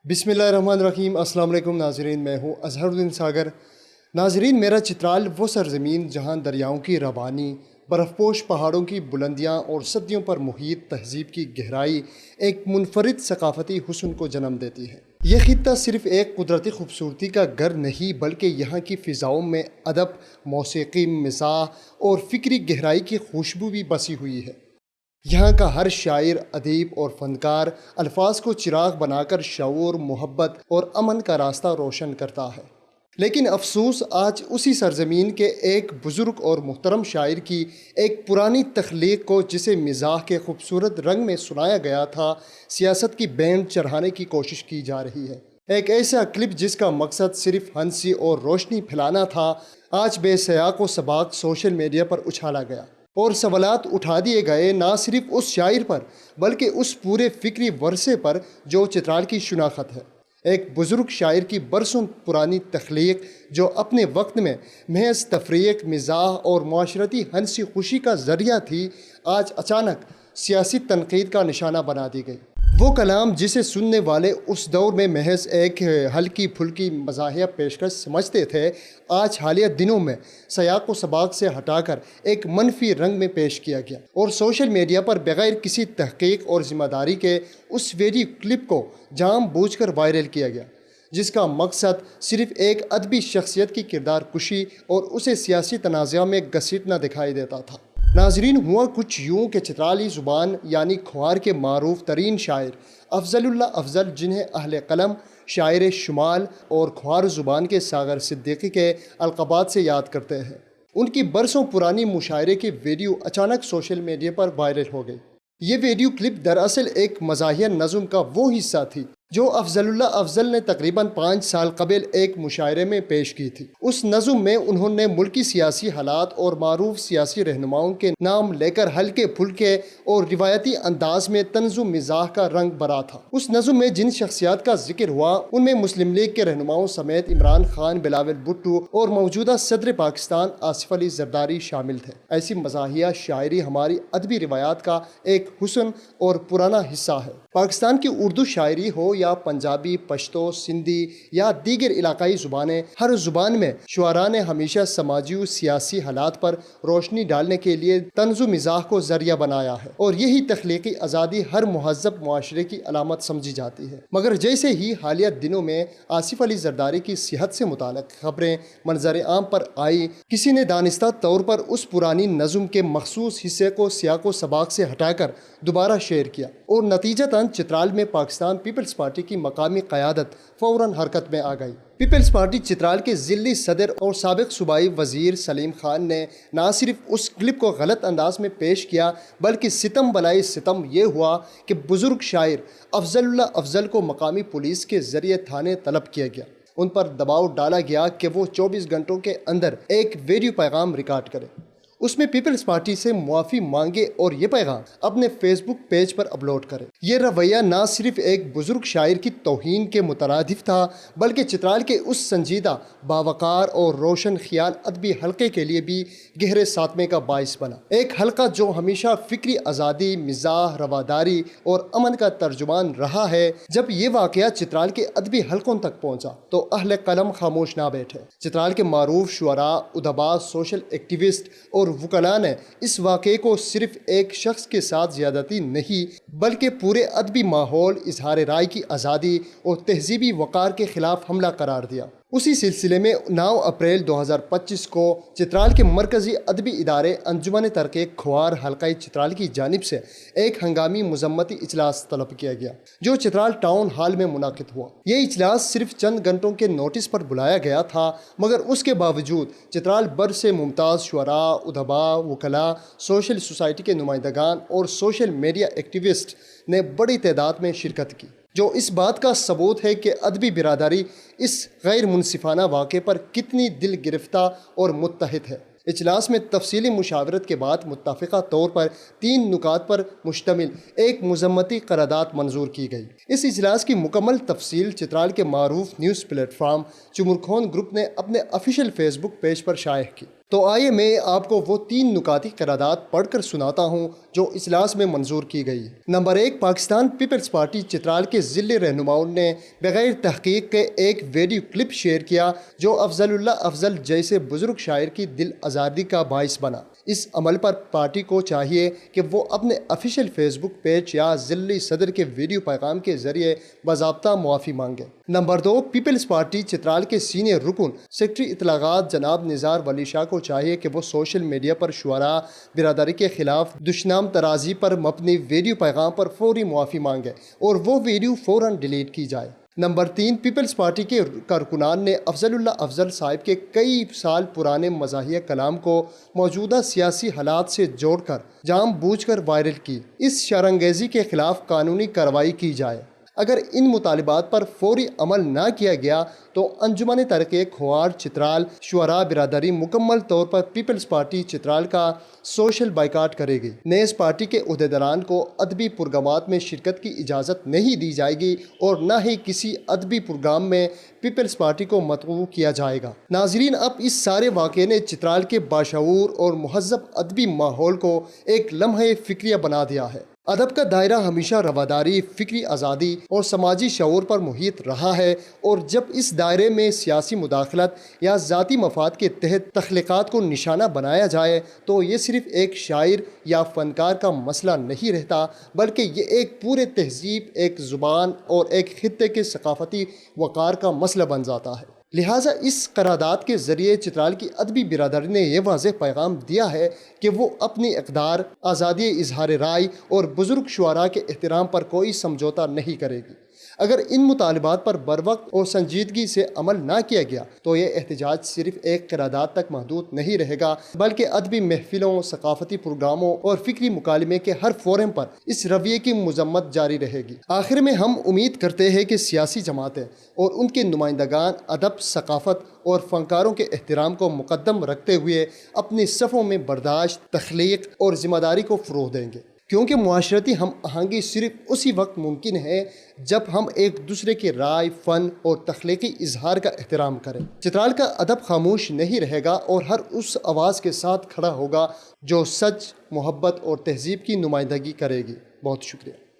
بسم اللہ الرحمن الرحیم۔ السلام علیکم ناظرین، میں ہوں اظہر الدین ساگر۔ ناظرین، میرا چترال وہ سرزمین جہاں دریاؤں کی روانی، برف پوش پہاڑوں کی بلندیاں اور صدیوں پر محیط تہذیب کی گہرائی ایک منفرد ثقافتی حسن کو جنم دیتی ہے۔ یہ خطہ صرف ایک قدرتی خوبصورتی کا گھر نہیں بلکہ یہاں کی فضاؤں میں ادب، موسیقی، مزاح اور فکری گہرائی کی خوشبو بھی بسی ہوئی ہے۔ یہاں کا ہر شاعر، ادیب اور فنکار الفاظ کو چراغ بنا کر شعور، محبت اور امن کا راستہ روشن کرتا ہے۔ لیکن افسوس، آج اسی سرزمین کے ایک بزرگ اور محترم شاعر کی ایک پرانی تخلیق کو، جسے مزاح کے خوبصورت رنگ میں سنایا گیا تھا، سیاست کی بینڈ چڑھانے کی کوشش کی جا رہی ہے۔ ایک ایسا کلپ جس کا مقصد صرف ہنسی اور روشنی پھیلانا تھا، آج بے سیاق و سباق سوشل میڈیا پر اچھالا گیا اور سوالات اٹھا دیے گئے، نہ صرف اس شاعر پر بلکہ اس پورے فکری ورثے پر جو چترال کی شناخت ہے۔ ایک بزرگ شاعر کی برسوں پرانی تخلیق جو اپنے وقت میں محض تفریق، مزاح اور معاشرتی ہنسی خوشی کا ذریعہ تھی، آج اچانک سیاسی تنقید کا نشانہ بنا دی گئی۔ وہ کلام جسے سننے والے اس دور میں محض ایک ہلکی پھلکی مزاحیہ پیشکش سمجھتے تھے، آج حالیہ دنوں میں سیاق و سباق سے ہٹا کر ایک منفی رنگ میں پیش کیا گیا اور سوشل میڈیا پر بغیر کسی تحقیق اور ذمہ داری کے اس ویڈیو کلپ کو جان بوجھ کر وائرل کیا گیا، جس کا مقصد صرف ایک ادبی شخصیت کی کردار کشی اور اسے سیاسی تنازعہ میں گھسیٹنا دکھائی دیتا تھا۔ ناظرین، ہوا کچھ یوں کہ چترالی زبان یعنی کھوار کے معروف ترین شاعر افضل اللہ افضل، جنہیں اہل قلم، شاعر شمال اور کھوار زبان کے ساغر صدیقی کے القابات سے یاد کرتے ہیں، ان کی برسوں پرانی مشاعرے کی ویڈیو اچانک سوشل میڈیا پر وائرل ہو گئی۔ یہ ویڈیو کلپ دراصل ایک مزاحیہ نظم کا وہ حصہ تھی جو افضل اللہ افضل نے تقریباً 5 سال قبل ایک مشاعرے میں پیش کی تھی۔ اس نظم میں انہوں نے ملکی سیاسی حالات اور معروف سیاسی رہنماؤں کے نام لے کر ہلکے پھلکے اور روایتی انداز میں طنز و مزاح کا رنگ بھرا تھا۔ اس نظم میں جن شخصیات کا ذکر ہوا ان میں مسلم لیگ کے رہنماؤں سمیت عمران خان، بلاول بھٹو اور موجودہ صدر پاکستان آصف علی زرداری شامل تھے۔ ایسی مزاحیہ شاعری ہماری ادبی روایات کا ایک حسن اور پرانا حصہ ہے۔ پاکستان کی اردو شاعری ہو یا پنجابی، پشتو، سندھی یا دیگر علاقائی زبانیں، ہر زبان میں شعراء نے ہمیشہ سماجی و سیاسی حالات پر روشنی ڈالنے کے لیے طنز و مزاح کو ذریعہ بنایا ہے، اور یہی تخلیقی آزادی ہر مہذب معاشرے کی علامت سمجھی جاتی ہے۔ مگر جیسے ہی حالیہ دنوں میں آصف علی زرداری کی صحت سے متعلق خبریں منظر عام پر آئی، کسی نے دانستہ طور پر اس پرانی نظم کے مخصوص حصے کو سیاق و سباق سے ہٹا کر دوبارہ شیئر کیا، اور نتیجتاً چترال میں پاکستان پیپلز پارٹی کی مقامی قیادت فوراً حرکت میں آ گئی۔ پیپلز پارٹی چترال کے ضلعی صدر اور سابق صوبائی وزیر سلیم خان نے نہ صرف اس کلپ کو غلط انداز میں پیش کیا بلکہ ستم بلائے ستم یہ ہوا کہ بزرگ شاعر افضل اللہ افضل کو مقامی پولیس کے ذریعے تھانے طلب کیا گیا۔ ان پر دباؤ ڈالا گیا کہ وہ 24 گھنٹوں کے اندر ایک ویڈیو پیغام ریکارڈ کرے، اس میں پیپلز پارٹی سے معافی مانگے اور یہ پیغام اپنے فیس بک پیج پر اپلوڈ کرے۔ یہ رویہ نہ صرف ایک بزرگ شاعر کی توہین کے مترادف تھا بلکہ چترال کے اس سنجیدہ، باوقار اور روشن خیال ادبی حلقے کے لیے بھی گہرے صدمے کا باعث بنا۔ ایک حلقہ جو ہمیشہ فکری آزادی، مزاح، رواداری اور امن کا ترجمان رہا ہے۔ جب یہ واقعہ چترال کے ادبی حلقوں تک پہنچا تو اہل قلم خاموش نہ بیٹھے۔ چترال کے معروف شعراء، ادبا، سوشل ایکٹیوسٹ اور وکلاء نے اس واقعے کو صرف ایک شخص کے ساتھ زیادتی نہیں بلکہ پورے ادبی ماحول، اظہار رائے کی آزادی اور تہذیبی وقار کے خلاف حملہ قرار دیا۔ اسی سلسلے میں 9 اپریل 2025 کو چترال کے مرکزی ادبی ادارے انجمن تحقیق کھوار حلقہ چترال کی جانب سے ایک ہنگامی مذمتی اجلاس طلب کیا گیا جو چترال ٹاؤن ہال میں منعقد ہوا۔ یہ اجلاس صرف چند گھنٹوں کے نوٹس پر بلایا گیا تھا، مگر اس کے باوجود چترال بھر سے ممتاز شعراء، ادبا، وکلاء، سوشل سوسائٹی کے نمائندگان اور سوشل میڈیا ایکٹیوسٹ نے بڑی تعداد میں شرکت کی، جو اس بات کا ثبوت ہے کہ ادبی برادری اس غیر منصفانہ واقعے پر کتنی دل گرفتہ اور متحد ہے۔ اجلاس میں تفصیلی مشاورت کے بعد متفقہ طور پر 3 نکات پر مشتمل ایک مذمتی قرارداد منظور کی گئی۔ اس اجلاس کی مکمل تفصیل چترال کے معروف نیوز پلیٹ فارم چمرکھون گروپ نے اپنے آفیشیل فیس بک پیج پر شائع کی۔ تو آئیے میں آپ کو وہ 3 نکاتی قرارداد پڑھ کر سناتا ہوں جو اجلاس میں منظور کی گئی۔ نمبر 1، پاکستان پیپلز پارٹی چترال کے ضلع رہنماؤں نے بغیر تحقیق کے ایک ویڈیو کلپ شیئر کیا جو افضل اللہ افضل جیسے بزرگ شاعر کی دل آزاری کا باعث بنا۔ اس عمل پر پارٹی کو چاہیے کہ وہ اپنے آفیشیل فیس بک پیج یا ضلعی صدر کے ویڈیو پیغام کے ذریعے باضابطہ معافی مانگے۔ نمبر 2، پیپلز پارٹی چترال کے سینئر رکن سیکرٹری اطلاعات جناب نثار ولی شاہ کو چاہیے کہ وہ سوشل میڈیا پر شعراء برادری کے خلاف دشنام ترازی پر مبنی ویڈیو پیغام پر فوری معافی مانگے اور وہ ویڈیو فوراً ڈیلیٹ کی جائے۔ نمبر 3، پیپلز پارٹی کے کارکنان نے افضل اللہ افضل صاحب کے کئی سال پرانے مزاحیہ کلام کو موجودہ سیاسی حالات سے جوڑ کر جان بوجھ کر وائرل کی۔ اس شرانگیزی کے خلاف قانونی کارروائی کی جائے۔ اگر ان مطالبات پر فوری عمل نہ کیا گیا تو انجمن تحریک کھوار چترال شعراء برادری مکمل طور پر پیپلز پارٹی چترال کا سوشل بائیکاٹ کرے گی۔ نیز پارٹی کے عہدیداران کو ادبی پروگرامات میں شرکت کی اجازت نہیں دی جائے گی اور نہ ہی کسی ادبی پروگرام میں پیپلز پارٹی کو مدعو کیا جائے گا۔ ناظرین، اب اس سارے واقعے نے چترال کے باشعور اور مہذب ادبی ماحول کو ایک لمحہ فکریہ بنا دیا ہے۔ ادب کا دائرہ ہمیشہ رواداری، فکری آزادی اور سماجی شعور پر محیط رہا ہے، اور جب اس دائرے میں سیاسی مداخلت یا ذاتی مفاد کے تحت تخلیقات کو نشانہ بنایا جائے تو یہ صرف ایک شاعر یا فنکار کا مسئلہ نہیں رہتا، بلکہ یہ ایک پورے تہذیب، ایک زبان اور ایک خطے کے ثقافتی وقار کا مسئلہ بن جاتا ہے۔ لہٰذا اس قرارداد کے ذریعے چترال کی ادبی برادری نے یہ واضح پیغام دیا ہے کہ وہ اپنی اقدار، آزادی اظہار رائے اور بزرگ شعراء کے احترام پر کوئی سمجھوتہ نہیں کرے گی۔ اگر ان مطالبات پر بروقت اور سنجیدگی سے عمل نہ کیا گیا تو یہ احتجاج صرف ایک قرارداد تک محدود نہیں رہے گا، بلکہ ادبی محفلوں، ثقافتی پروگراموں اور فکری مکالمے کے ہر فورم پر اس رویے کی مذمت جاری رہے گی۔ آخر میں ہم امید کرتے ہیں کہ سیاسی جماعتیں اور ان کے نمائندگان ادب، ثقافت اور فنکاروں کے احترام کو مقدم رکھتے ہوئے اپنی صفوں میں برداشت، تخلیق اور ذمہ داری کو فروغ دیں گے، کیونکہ معاشرتی ہم آہنگی صرف اسی وقت ممکن ہے جب ہم ایک دوسرے کی رائے، فن اور تخلیقی اظہار کا احترام کریں۔ چترال کا ادب خاموش نہیں رہے گا اور ہر اس آواز کے ساتھ کھڑا ہوگا جو سچ، محبت اور تہذیب کی نمائندگی کرے گی۔ بہت شکریہ۔